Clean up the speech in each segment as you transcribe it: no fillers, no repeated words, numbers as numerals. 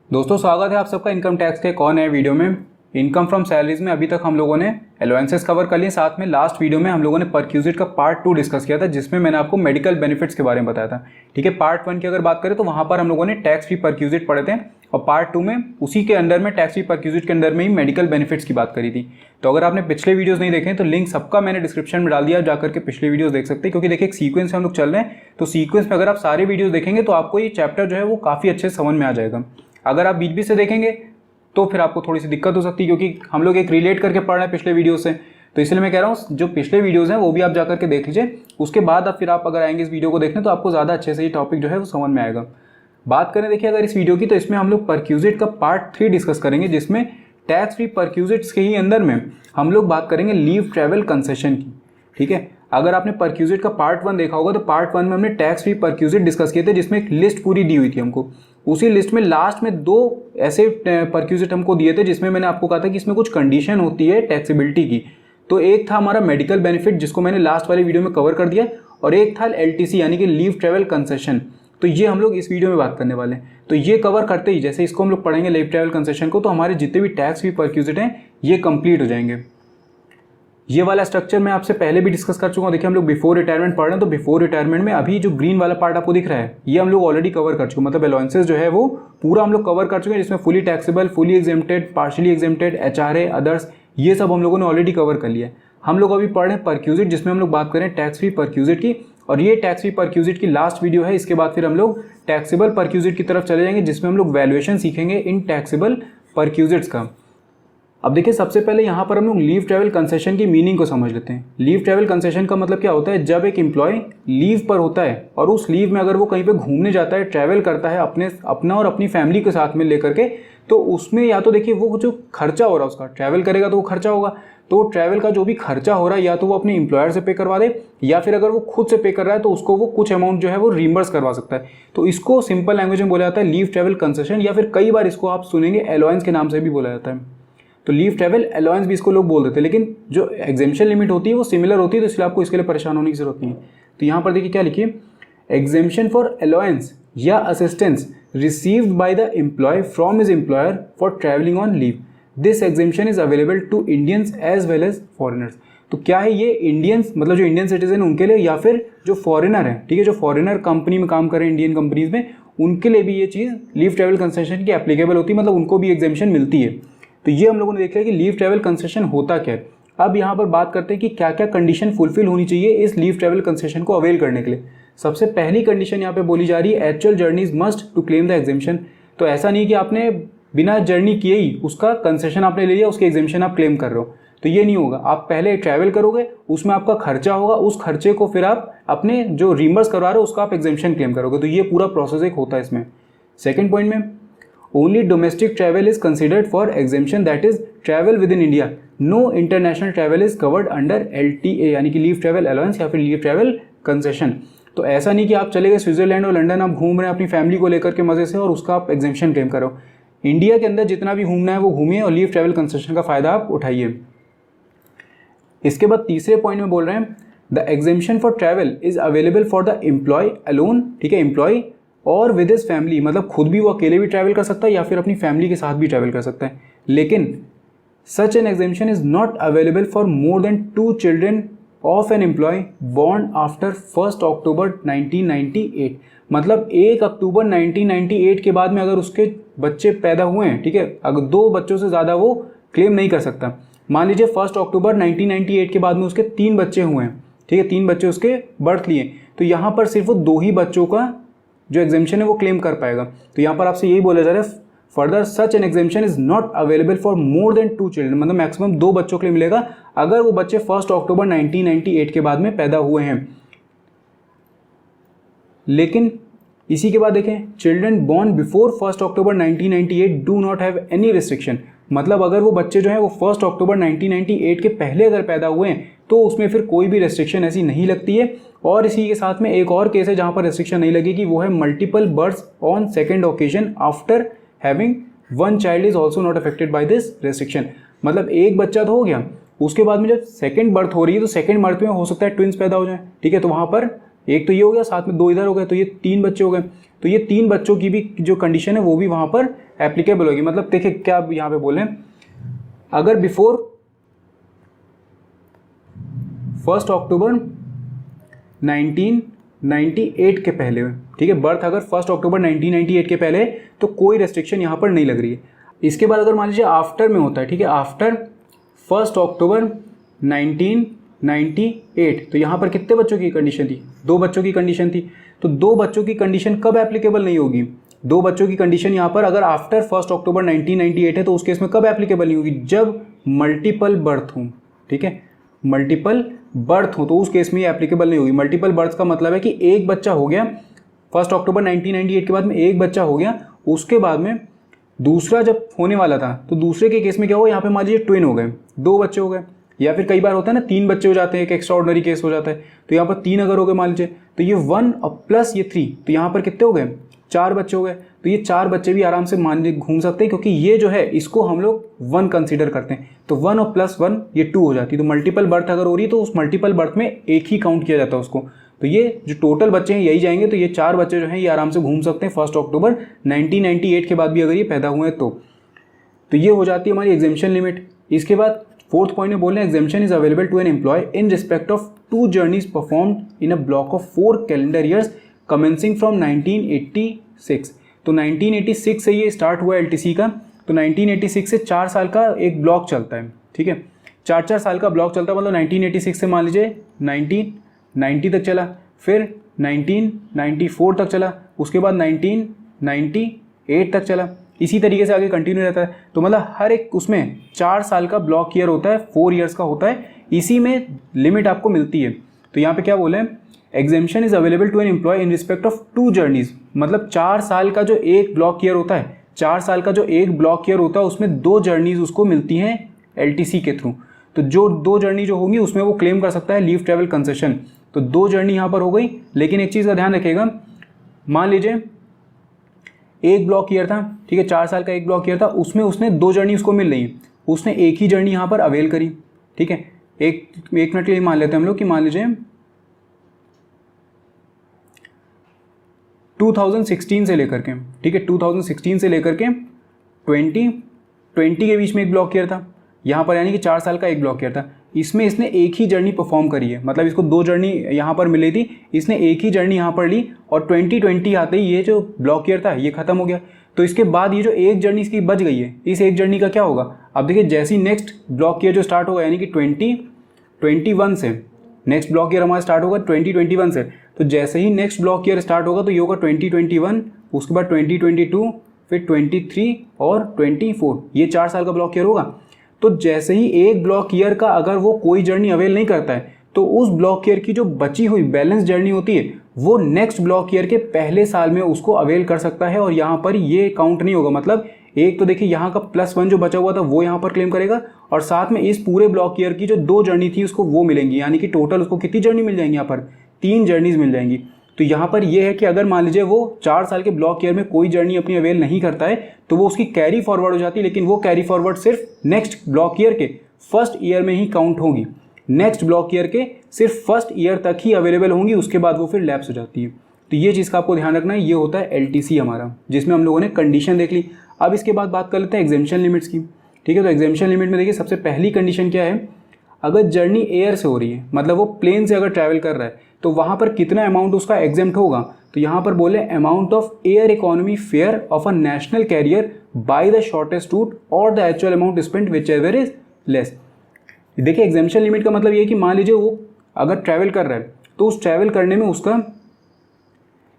दोस्तों स्वागत है आप सबका इनकम टैक्स के एक और नए वीडियो में। इनकम फ्रॉम सैलरीज में अभी तक हम लोगों ने अलाउंसेस कवर कर लिए, साथ में लास्ट वीडियो में हम लोगों ने परक्यूजिट का पार्ट 2 डिस्कस किया था जिसमें मैंने आपको मेडिकल बेनिफिट्स के बारे में बताया था। ठीक है, पार्ट 1 की अगर बात करें तो वहाँ पर हम लोगों ने टैक्स फ्री परक्यूजिट पढ़े थे और पार्ट 2 में उसी के अंडर में टैक्स फ्री परक्यूजिट के अंदर में ही मेडिकल बेनिफिट्स की बात करी थी। तो अगर आपने पिछले वीडियोस नहीं देखे तो लिंक सबका मैंने डिस्क्रिप्शन में डाल दिया, जाकर के पिछले वीडियोस देख सकते हैं। क्योंकि देखिए एक सीक्वेंस में हम लोग चल रहे हैं, तो सीक्वेंस में अगर आप सारे वीडियोस देखेंगे तो आपको ये चैप्टर जो है वो काफ़ी अच्छे समझ में आ जाएगा। अगर आप बीच बीच से देखेंगे तो फिर आपको थोड़ी सी दिक्कत हो सकती है, क्योंकि हम लोग एक रिलेट करके पढ़ रहे हैं पिछले वीडियो से। तो इसलिए मैं कह रहा हूँ जो पिछले वीडियोस हैं वो भी आप जाकर के देख लीजिए, उसके बाद फिर आप अगर आएंगे इस वीडियो को देखने तो आपको ज़्यादा अच्छे से ये टॉपिक जो है वो समझ में आएगा। बात करें देखिए अगर इस वीडियो की, तो इसमें हम लोग परक्यूजिट का पार्ट 3 डिस्कस करेंगे, जिसमें टैक्स फ्री परक्यूजिट्स के ही अंदर में हम लोग बात करेंगे लीव ट्रैवल कंसेशन की। ठीक है, अगर आपने परक्यूजिट का पार्ट 1 देखा होगा तो पार्ट 1 में हमने टैक्स फ्री परक्यूजिट डिस्कस किए थे, जिसमें एक लिस्ट पूरी दी हुई थी हमको। उसी लिस्ट में लास्ट में 2 ऐसे परक्यूजिट हमको दिए थे जिसमें मैंने आपको कहा था कि इसमें कुछ कंडीशन होती है टैक्सेबिलिटी की। तो एक था हमारा मेडिकल बेनिफिट जिसको मैंने लास्ट वाले वीडियो में कवर कर दिया, और एक था एलटीसी यानी कि लीव ट्रैवल कंसेशन। तो ये हम लोग इस वीडियो में बात करने वाले हैं। तो ये कवर करते ही जैसे इसको हम लोग पढ़ेंगे लीव ट्रैवल कंसेशन को, तो हमारे जितने भी टैक्स फ्री परक्यूजिट हैं ये कंप्लीट हो जाएंगे। ये वाला स्ट्रक्चर मैं आपसे पहले भी डिस्कस कर चुका हूँ। देखिए हम लोग बिफोर रिटायरमेंट पढ़ रहे हैं, तो बिफोर रिटायरमेंट में अभी जो ग्रीन वाला पार्ट आपको दिख रहा है ये हम लोग ऑलरेडी कवर कर चुके हैं। मतलब अलाउंसेस जो है वो पूरा हम लोग कवर कर चुके हैं, जिसमें fully taxable, fully exempted, partially exempted, HRA, others, ये सब हम लोगों ने ऑलरेडी कवर कर लिया है। हम लोग अभी पढ़ रहे हैं परक्यूजिट, जिसमें हम लोग बात करें टैक्स फ्री परक्यूजिट की, और ये टैक्स फ्री परक्यूजिट की लास्ट वीडियो है। इसके बाद फिर हम लोग टैक्सेबल परक्यूजिट की तरफ चले जाएंगे, जिसमें हम लोग वैल्यूएशन सीखेंगे इन टैक्सेबल परक्यूजिट्स का। अब देखिए सबसे पहले यहाँ पर हम लोग लीव ट्रैवल कंसेशन की मीनिंग को समझ लेते हैं। लीव ट्रैवल कंसेशन का मतलब क्या होता है? जब एक एम्प्लॉय लीव पर होता है और उस लीव में अगर वो कहीं पे घूमने जाता है, ट्रैवल करता है अपना और अपनी फैमिली के साथ में लेकर के, तो उसमें या तो देखिए वो जो खर्चा हो रहा है उसका, ट्रैवल करेगा तो वो खर्चा होगा, तो ट्रैवल का जो भी खर्चा हो रहा है या तो वो अपने एम्प्लॉयर से पे करवा दे, या फिर अगर वो खुद से पे कर रहा है तो उसको वो कुछ अमाउंट जो है वो रिम्बर्स करवा सकता है। तो इसको सिंपल लैंग्वेज में बोला जाता है लीव ट्रैवल कंसेशन, या फिर कई बार इसको आप सुनेंगे अलाउंस के नाम से भी बोला जाता है। तो लीव ट्रैवल अलाउंस भी इसको लोग बोल देते हैं, लेकिन जो एग्जेम्पशन लिमिट होती है वो सिमिलर होती है, तो इसलिए आपको इसके लिए परेशान होने की जरूरत नहीं है। तो यहाँ पर देखिए क्या लिखिए, एग्जेम्पशन फॉर अलाउंस या assistance received by the employee from his employer for travelling on leave. This exemption is available to Indians as well as foreigners. तो क्या है ये? इंडियंस मतलब जो इंडियन सिटीजन उनके लिए, या फिर जो फॉरेनर है, ठीक है, जो फॉरेनर कंपनी में काम कर रहे हैं इंडियन कंपनीज में, उनके लिए भी ये चीज़ लीव ट्रैवल कंसेशन की एप्लीकेबल होती है, मतलब उनको भी एग्जेम्पशन मिलती है। तो ये हम लोगों ने देखा है कि लीव ट्रैवल कंसेशन होता क्या है। अब यहाँ पर बात करते हैं कि क्या क्या कंडीशन फुलफिल होनी चाहिए इस लीव ट्रैवल कंसेशन को अवेल करने के लिए। सबसे पहली कंडीशन यहाँ पे बोली जा रही है, actual journeys must to claim the exemption. तो ऐसा नहीं कि आपने बिना जर्नी किए ही उसका कंसेशन आपने ले लिया, उसके एग्जेम्पशन आप क्लेम कर रहे हो, तो ये नहीं होगा। आप पहले ट्रैवल करोगे, उसमें आपका खर्चा होगा, उस खर्चे को फिर आप अपने जो रिम्बर्स करवा रहे हो उसका आप एग्जेम्पशन क्लेम करोगे। तो ये पूरा प्रोसेस एक होता है इसमें। सेकेंड पॉइंट में, only domestic travel is considered for exemption, that is travel within India. No international travel is covered under LTA यानी कि लीव ट्रैवल अलाउंस या फिर लीव ट्रैवल कंसेशन। तो ऐसा नहीं कि आप चले गए स्विट्जरलैंड और लंदन, आप घूम रहे हैं अपनी फैमिली को लेकर के मजे से और उसका आप एग्जेम्पशन क्लेम करो। इंडिया के अंदर जितना भी घूमना है वो घूमिए और लीव ट्रैवल कंसेशन का फायदा आप उठाइए। इसके बाद तीसरे पॉइंट में बोल रहे हैं, the exemption for travel is available for the employee alone. ठीक है, एम्प्लॉय और विद हिज फैमिली, मतलब खुद भी वो अकेले भी ट्रैवल कर सकता है या फिर अपनी फैमिली के साथ भी ट्रैवल कर सकता है। लेकिन such an exemption is not available for more than 2 children of an employee born after 1 October 1998। मतलब 1 अक्टूबर 1998 के बाद में अगर उसके बच्चे पैदा हुए हैं, ठीक है, अगर 2 बच्चों से ज़्यादा वो क्लेम नहीं कर सकता। मान लीजिए 1 अक्टूबर 1998 के बाद में उसके 3 बच्चे हुए हैं, ठीक है, 3 बच्चे उसके बर्थ लिए, तो यहाँ पर सिर्फ 2 ही बच्चों का जो एग्जेम्पशन है वो क्लेम कर पाएगा। तो यहाँ पर आपसे यही बोला जा रहा है, further such an exemption is not available for more than 2 children, मतलब मैक्सिमम 2 बच्चों के लिए मिलेगा अगर वो बच्चे 1 अक्टूबर 1998 के बाद में पैदा हुए हैं। लेकिन इसी के बाद देखें, children born before 1 October 1998 do not have any restriction. मतलब अगर वो बच्चे जो हैं वो 1 अक्टूबर 1998 के पहले अगर पैदा हुए हैं तो उसमें फिर कोई भी रेस्ट्रिक्शन ऐसी नहीं लगती है। और इसी के साथ में एक और केस है जहां पर रेस्ट्रिक्शन नहीं लगेगी, वो है multiple births on second occasion after having 1 child is also not affected by this restriction. मतलब एक बच्चा तो हो गया, उसके बाद में जब सेकेंड बर्थ हो रही है तो सेकेंड बर्थ में हो सकता है ट्विंस पैदा हो जाए, ठीक है, तो वहां पर एक तो ये हो गया, साथ में 2 इधर हो गए, तो ये 3 बच्चे हो गए। तो ये 3 बच्चों की भी जो कंडीशन है वो भी वहाँ पर एप्लीकेबल होगी। मतलब देखिए क्या यहाँ पे बोले, अगर बिफोर 1 अक्टूबर 1998 के पहले, ठीक है, बर्थ अगर 1 अक्टूबर 1998 के पहले तो कोई रेस्ट्रिक्शन यहाँ पर नहीं लग रही है। इसके बाद अगर मान लीजिए आफ्टर में होता है, ठीक है, आफ्टर 1 अक्टूबर 1998, तो यहाँ पर कितने बच्चों की कंडीशन थी? 2 बच्चों की कंडीशन थी। तो 2 बच्चों की कंडीशन कब एप्लीकेबल नहीं होगी? 2 बच्चों की कंडीशन यहाँ पर अगर आफ्टर 1 अक्टूबर 1998 है तो उस केस में कब एप्लीकेबल नहीं होगी? जब मल्टीपल बर्थ हो, ठीक है, मल्टीपल बर्थ हो तो उस केस में ये एप्लीकेबल नहीं होगी। मल्टीपल बर्थ का मतलब है कि एक बच्चा हो गया 1 अक्टूबर 1998 के बाद में, एक बच्चा हो गया, उसके बाद में दूसरा जब होने वाला था तो दूसरे के केस में क्या हुआ, यहाँ पे मान लीजिए ट्विन हो गए, 2 बच्चे हो गए, या फिर कई बार होता है ना 3 बच्चे हो जाते हैं, एक एक्स्ट्रा ऑर्डिनरी केस हो जाता है। तो यहाँ पर 3 अगर हो गए मान लीजिए, तो ये 1 और प्लस ये 3, तो यहाँ पर कितने हो गए? 4 बच्चे हो गए। तो ये 4 बच्चे भी आराम से मान लीजिए घूम सकते हैं, क्योंकि ये जो है इसको हम लोग 1 कंसीडर करते हैं। तो 1 और प्लस 1 ये 2 हो जाती है। तो मल्टीपल बर्थ अगर हो रही है तो उस मल्टीपल बर्थ में एक ही काउंट किया जाता है उसको। तो ये जो टोटल बच्चे हैं यही जाएंगे। तो ये 4 बच्चे जो हैं ये आराम से घूम सकते हैं 1 अक्टूबर 1998 के बाद भी अगर ये पैदा हुए हैं तो ये हो जाती है हमारी एग्जेम्पशन लिमिट। इसके बाद 4th पॉइंट में बोल रहे हैं exemption is available to an employee in respect of 2 journeys performed in a block of 4 calendar years commencing from 1986। तो 1986 से ये स्टार्ट हुआ एलटीसी का। तो 1986 से 4 साल का एक ब्लॉक चलता है, ठीक है, 4 साल का ब्लॉक चलता है। मतलब 1986 से मान लीजिए 1990 तक चला, फिर 1994 तक चला, उसके बाद 1998 तक चला, इसी तरीके से आगे कंटिन्यू रहता है। तो मतलब हर एक उसमें 4 साल का ब्लॉक ईयर होता है, 4 ईयर्स का होता है, इसी में लिमिट आपको मिलती है। तो यहाँ पे क्या बोले, exemption is available to an employee in respect of 2 journeys. मतलब 4 साल का जो एक ब्लॉक ईयर होता है, 4 साल का जो एक ब्लॉक ईयर होता है उसमें 2 जर्नीज उसको मिलती हैं एलटीसी के थ्रू। तो जो 2 जर्नी जो होंगी उसमें वो क्लेम कर सकता है लीव ट्रैवल कंसेशन। तो 2 जर्नी यहाँ पर हो गई। लेकिन एक चीज़ का ध्यान रखिएगा, मान लीजिए एक ब्लॉक ईयर था, ठीक है, 4 साल का एक ब्लॉक ईयर था, उसमें उसने 2 जर्नी उसको मिल रही है, उसने एक ही जर्नी यहाँ पर अवेल करी, ठीक है। एक मिनट के लिए मान लेते हैं हम लोग कि मान लीजिए 2016 से लेकर के, ठीक है, 2016 से लेकर के 2020 के बीच में एक ब्लॉक ईयर था यहाँ पर, यानी कि 4 साल का एक ब्लॉक ईयर था। इसमें इसने एक ही जर्नी परफॉर्म करी है, मतलब इसको 2 जर्नी यहाँ पर मिली थी, इसने एक ही जर्नी यहाँ पर ली और 2020 आते ही ये जो ब्लॉक ईयर था ये खत्म हो गया। तो इसके बाद ये जो एक जर्नी इसकी बच गई है, इस एक जर्नी का क्या होगा? अब देखिए जैसे ही नेक्स्ट ब्लॉक ईयर जो स्टार्ट होगा, यानी कि 2021 से नेक्स्ट ब्लॉक ईयर हमारा स्टार्ट होगा 2021 से, तो जैसे ही नेक्स्ट ब्लॉक ईयर स्टार्ट होगा तो ये होगा 2021, उसके बाद 2022, फिर 23 और 24, ये 4 साल का ब्लॉक ईयर होगा। तो जैसे ही एक ब्लॉक ईयर का अगर वो कोई जर्नी अवेल नहीं करता है तो उस ब्लॉक ईयर की जो बची हुई बैलेंस जर्नी होती है वो नेक्स्ट ब्लॉक ईयर के पहले साल में उसको अवेल कर सकता है, और यहाँ पर ये काउंट नहीं होगा। मतलब एक तो देखिए यहाँ का +1 जो बचा हुआ था वो यहाँ पर क्लेम करेगा, और साथ में इस पूरे ब्लॉक ईयर की जो 2 जर्नी थी उसको वो मिलेंगी, यानी कि टोटल उसको कितनी जर्नी मिल जाएंगी? यहाँ पर 3 जर्नीज मिल जाएंगी। तो यहाँ पर ये है कि अगर मान लीजिए वो 4 साल के ब्लॉक ईयर में कोई जर्नी अपनी अवेल नहीं करता है तो वो उसकी कैरी फॉरवर्ड हो जाती है, लेकिन वो कैरी फॉरवर्ड सिर्फ नेक्स्ट ब्लॉक ईयर के फर्स्ट ईयर में ही काउंट होंगी, नेक्स्ट ब्लॉक ईयर के सिर्फ फर्स्ट ईयर तक ही अवेलेबल होंगी, उसके बाद वो फिर लैप्स हो जाती है। तो ये चीज़ का आपको ध्यान रखना है। ये होता है एलटीसी हमारा, जिसमें हम लोगों ने कंडीशन देख ली। अब इसके बाद बात कर लेते हैं एग्जेम्पशन लिमिट्स की, ठीक है। तो एग्जेम्पशन लिमिट में देखिए सबसे पहली कंडीशन क्या है, अगर जर्नी एयर से हो रही है, मतलब वो प्लेन से अगर ट्रैवल कर रहा है तो वहाँ पर कितना अमाउंट उसका एग्जेम्प्ट होगा? तो यहाँ पर बोले amount of air economy fare of a national carrier by the shortest route और the actual amount spent whichever is less. देखिए एग्जेम्पशन लिमिट का मतलब ये है कि मान लीजिए वो अगर ट्रैवल कर रहा है तो उस ट्रैवल करने में उसका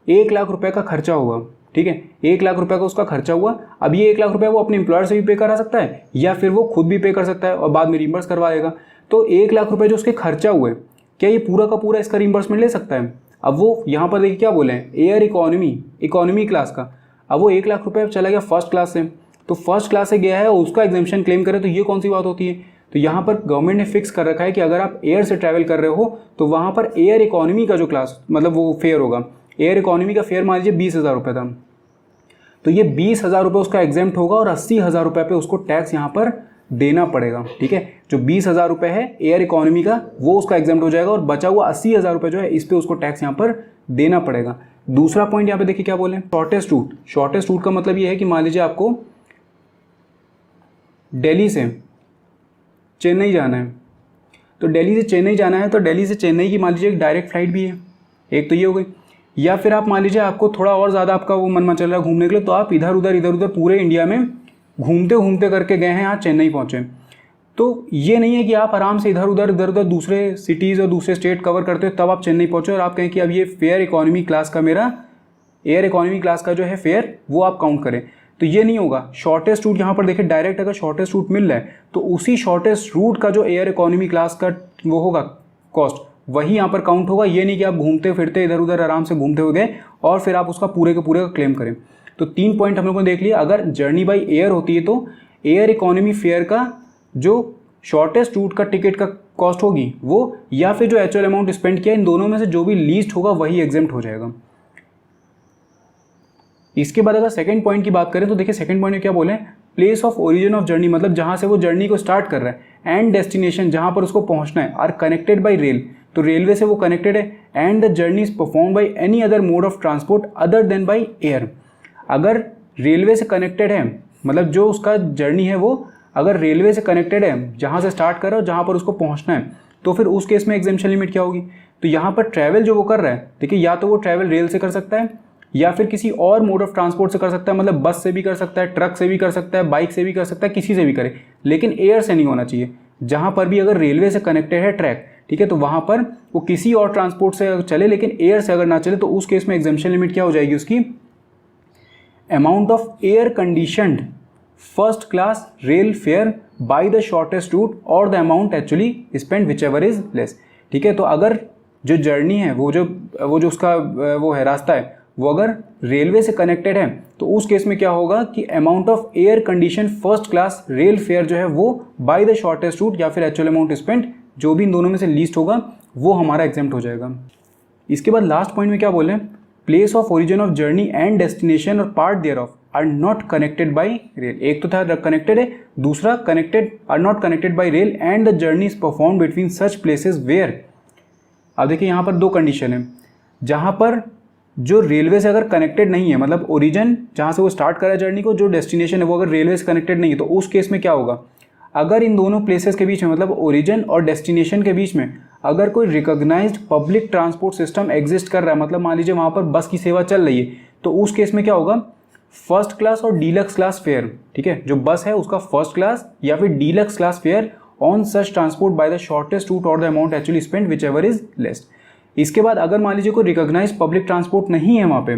1 लाख रुपए का खर्चा हुआ, ठीक है, 1 लाख रुपए का उसका खर्चा हुआ। अब ये 1 लाख रुपए वो अपने एम्प्लॉयर से भी पे करा सकता है या फिर वो खुद भी पे कर सकता है और बाद में रिम्बर्स करवा देगा। तो 1 लाख रुपए जो उसके खर्चा हुए, क्या ये पूरा का पूरा इसका रिम्बर्समेंट ले सकता है? अब वो यहाँ पर देखिए क्या बोले हैं, एयर इकोनॉमी क्लास का। अब वो 1 लाख रुपए चला गया फर्स्ट क्लास से, तो फर्स्ट क्लास से गया है और उसका एग्जेम्पशन क्लेम करे, तो ये कौन सी बात होती है? तो यहाँ पर गवर्नमेंट ने फिक्स कर रखा है कि अगर आप एयर से ट्रैवल कर रहे हो तो वहाँ पर एयर इकोनॉमी का जो क्लास मतलब वो फेयर होगा, एयर इकोनॉमी का फेयर मान लीजिए 20,000 रुपये था, तो ये 20,000 रुपये उसका एग्जेम्प्ट होगा और 80,000 रुपये पे उसको टैक्स यहाँ पर देना पड़ेगा, ठीक है। जो 20,000 रुपये है एयर इकोनॉमी का वो उसका एग्जेम्प्ट हो जाएगा और बचा हुआ 80,000 रुपये जो है इस पर उसको टैक्स यहाँ पर देना पड़ेगा। दूसरा पॉइंट यहाँ पे देखिए क्या बोले, शॉर्टेस्ट रूट। शॉर्टेस्ट रूट का मतलब ये है कि मान लीजिए आपको दिल्ली से चेन्नई जाना है, तो दिल्ली से चेन्नई जाना है तो दिल्ली से चेन्नई की मान लीजिए एक डायरेक्ट फ्लाइट भी है, एक तो ये हो गई। या फिर आप मान लीजिए आपको थोड़ा और ज़्यादा आपका वो मन चल रहा है घूमने के लिए, तो आप इधर उधर पूरे इंडिया में घूमते घूमते करके गए हैं, यहाँ चेन्नई पहुँचे। तो ये नहीं है कि आप आराम से इधर उधर दूसरे सिटीज़ और दूसरे स्टेट कवर करते हो तब आप चेन्नई पहुँचे और आप कहें कि अब ये फेयर इकोनॉमी क्लास का मेरा एयर इकोनॉमी क्लास का जो है फेयर वो आप काउंट करें, तो ये नहीं होगा। शॉर्टेस्ट रूट यहाँ पर देखिए डायरेक्ट अगर शॉर्टेस्ट रूट मिल रहा है तो उसी शॉर्टेस्ट रूट का जो एयर इकोनॉमी क्लास का वो होगा कॉस्ट वही यहाँ पर काउंट होगा। ये नहीं कि आप घूमते फिरते इधर उधर आराम से घूमते हुए गए और फिर आप उसका पूरे के पूरे का क्लेम करें। तो 3 पॉइंट हम लोगों ने देख लिया। अगर जर्नी बाई एयर होती है तो एयर इकोनॉमी फेयर का जो शॉर्टेस्ट रूट का टिकट का कॉस्ट होगी वो, या फिर जो एक्चुअल अमाउंट स्पेंड किया, इन दोनों में से जो भी लीस्ट होगा वही एग्जेम्प्ट हो जाएगा। इसके बाद अगर सेकंड पॉइंट की बात करें तो देखिए सेकंड पॉइंट में क्या बोले, place of origin of journey, मतलब जहां से वो जर्नी को स्टार्ट कर रहा है, एंड डेस्टिनेशन जहां पर उसको पहुंचना है, आर कनेक्टेड बाय रेल, तो रेलवे से वो कनेक्टेड है, and the journey is perform by any other mode of transport other than bye air. अगर रेलवे से कनेक्टेड है, मतलब जो उसका जर्नी है वो अगर रेलवे से कनेक्टेड है, जहाँ से स्टार्ट कर रहा है और जहाँ पर उसको पहुँचना है, तो फिर उस केस में एग्जेम्पशन लिमिट क्या होगी। तो यहाँ पर ट्रैवल जो वो कर रहा है, देखिए या तो वो ट्रैवल रेल से कर सकता है या फिर किसी और मोड ऑफ ट्रांसपोर्ट से कर सकता है, मतलब बस से भी कर सकता है, ट्रक से भी कर सकता है, बाइक से भी कर सकता है, किसी से भी करे, लेकिन एयर से नहीं होना चाहिए। जहाँ पर भी अगर रेलवे से कनेक्टेड है ट्रैक, ठीक है, तो वहाँ पर वो किसी और ट्रांसपोर्ट से चले, लेकिन एयर से अगर ना चले, तो उस केस में एग्जेम्पशन लिमिट क्या हो जाएगी उसकी, amount of air conditioned first class rail fare by the shortest route और the amount actually spend whichever is less. ठीक है, तो अगर जो जर्नी है वो जो उसका वो है रास्ता है वो अगर रेलवे से कनेक्टेड है, तो उस केस में क्या होगा कि amount of air condition first class rail fair जो है वो बाय द शॉर्टेस्ट रूट या फिर एक्चुअल अमाउंट स्पेंड, जो भी इन दोनों में से लीस्ट होगा वो हमारा एग्जेम्प्ट हो जाएगा। इसके बाद लास्ट पॉइंट में क्या बोले, place of origin of journey and destination और part thereof are not connected by rail. एक तो था कनेक्टेड है, दूसरा connected or not connected by rail and the journey is perform between such places where. अब देखिए यहाँ पर दो कंडीशन है, जहाँ पर जो रेलवे से अगर कनेक्टेड नहीं है, मतलब ओरिजिन जहाँ से वो स्टार्ट कर रहा है जर्नी को, जो डेस्टिनेशन है वो अगर रेलवे से कनेक्टेड नहीं है, तो उस केस में क्या होगा, अगर इन दोनों प्लेसेस के बीच में, मतलब ओरिजिन और डेस्टिनेशन के बीच में अगर कोई recognised public transport system exist कर रहा है, मतलब मान लीजिए वहाँ पर बस की सेवा चल रही है, तो उस केस में क्या होगा, फर्स्ट क्लास और डीलक्स क्लास फेयर, ठीक है, जो बस है उसका फर्स्ट क्लास या फिर deluxe class fare on such transport by the shortest route और the amount actually spend whichever is less. इसके बाद अगर मान लीजिए कोई रिकॉग्नाइज्ड पब्लिक ट्रांसपोर्ट नहीं है, वहाँ पे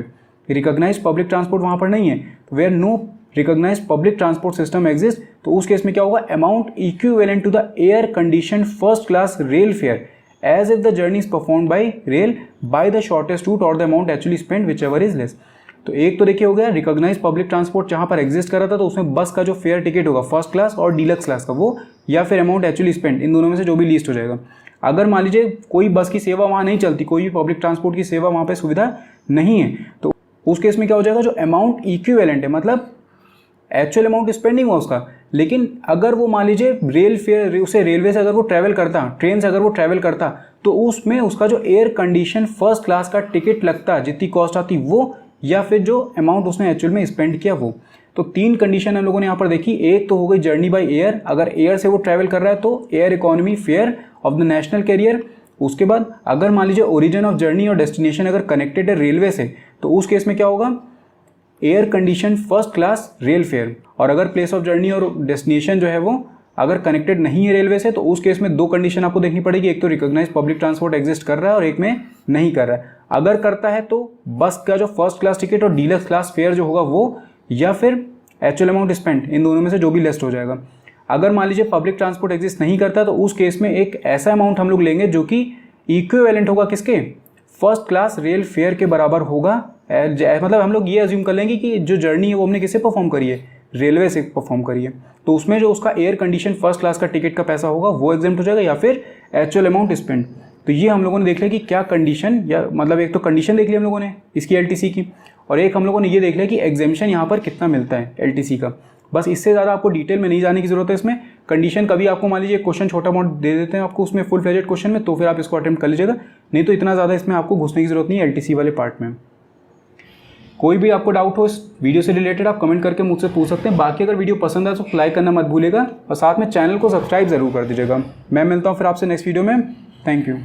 रिकॉग्नाइज्ड पब्लिक ट्रांसपोर्ट वहाँ पर नहीं है, where no recognised public transport system exist, तो उस केस में क्या होगा, amount equivalent to the air condition first class rail fare as if the journey is perform by rail by the shortest route और the amount actually spend whichever is less. तो एक तो देखिए हो गया रिकॉग्नाइज्ड पब्लिक ट्रांसपोर्ट जहाँ पर exist कर रहा था, तो उसमें बस का जो फेयर टिकट होगा फर्स्ट क्लास और डीलक्स क्लास का वो, या फिर अमाउंट एक्चुअली स्पेंड, इन दोनों में से जो भी लिस्ट हो जाएगा। अगर मान लीजिए कोई बस की सेवा वहाँ नहीं चलती, कोई भी पब्लिक ट्रांसपोर्ट की सेवा वहाँ पे सुविधा नहीं है, तो उस केस में क्या हो जाएगा, जो अमाउंट इक्विवेलेंट है, मतलब एक्चुअल अमाउंट स्पेंडिंग हुआ उसका, लेकिन अगर वो मान लीजिए रेल फेयर, उसे रेलवे से अगर वो ट्रैवल करता, ट्रेन से अगर वो ट्रैवल करता, तो उसमें उसका जो एयर कंडीशन फर्स्ट क्लास का टिकट लगता, जितनी कॉस्ट आती वो, या फिर जो अमाउंट उसने एक्चुअल में स्पेंड किया वो। तो 3 कंडीशन हम लोगों ने यहाँ पर देखी। एक तो हो गई जर्नी बाय एयर, अगर एयर से वो ट्रैवल कर रहा है तो air economy fare of the national carrier. उसके बाद अगर मान लीजिए ओरिजिन ऑफ जर्नी और डेस्टिनेशन अगर कनेक्टेड है रेलवे से, तो उस केस में क्या होगा, air condition first class rail fare. और अगर प्लेस ऑफ जर्नी और डेस्टिनेशन जो है वो अगर कनेक्टेड नहीं है रेलवे से, तो उस केस में 2 कंडीशन आपको देखनी पड़ेगी, एक तो रिकॉग्नाइज्ड पब्लिक ट्रांसपोर्ट एग्जिस्ट कर रहा है और एक में नहीं कर रहा है। अगर करता है तो बस का जो फर्स्ट क्लास टिकट और डीलक्स क्लास फेयर जो होगा वो, या फिर एक्चुअल अमाउंट स्पेंड, इन दोनों में से जो भी लिस्ट हो जाएगा। अगर मान लीजिए पब्लिक ट्रांसपोर्ट एग्जिस्ट नहीं करता, तो उस केस में एक ऐसा अमाउंट हम लोग लेंगे जो कि इक्विवेलेंट होगा किसके, फर्स्ट क्लास रेल फेयर के बराबर होगा। मतलब हम लोग ये अज्यूम कर लेंगे कि जो जर्नी है वो हमने किससे परफॉर्म करी है, रेलवे से परफॉर्म करी है, तो उसमें जो उसका एयर कंडीशन फर्स्ट क्लास का टिकट का पैसा होगा वो एग्जेम्प्ट हो जाएगा, या फिर एक्चुअल अमाउंट स्पेंड। तो ये हम लोगों ने देख लिया कि क्या कंडीशन, या मतलब एक तो कंडीशन देख लिया हम लोगों ने इसकी एलटीसी की, और एक हम लोगों ने ये देख लिया कि एग्जेम्पशन यहाँ पर कितना मिलता है एलटीसी का। बस इससे ज़्यादा आपको डिटेल में नहीं जाने की जरूरत है इसमें। कंडीशन कभी आपको मान लीजिए क्वेश्चन छोटा मोटा दे देते हैं आपको उसमें फुल फ्लेजेड क्वेश्चन में, तो फिर आप इसको अटेम्प्ट कर लीजिएगा, नहीं तो इतना ज़्यादा इसमें आपको घुसने की जरूरत नहीं है एलटीसी वाले पार्ट में। कोई भी आपको डाउट हो इस वीडियो से रिलेटेड आप कमेंट करके मुझसे पूछ सकते हैं। बाकी अगर वीडियो पसंद आए तो लाइक करना मत भूलिएगा और साथ में चैनल को सब्सक्राइब जरूर कर दीजिएगा। मैं मिलता हूँ फिर आपसे नेक्स्ट वीडियो में। Thank you.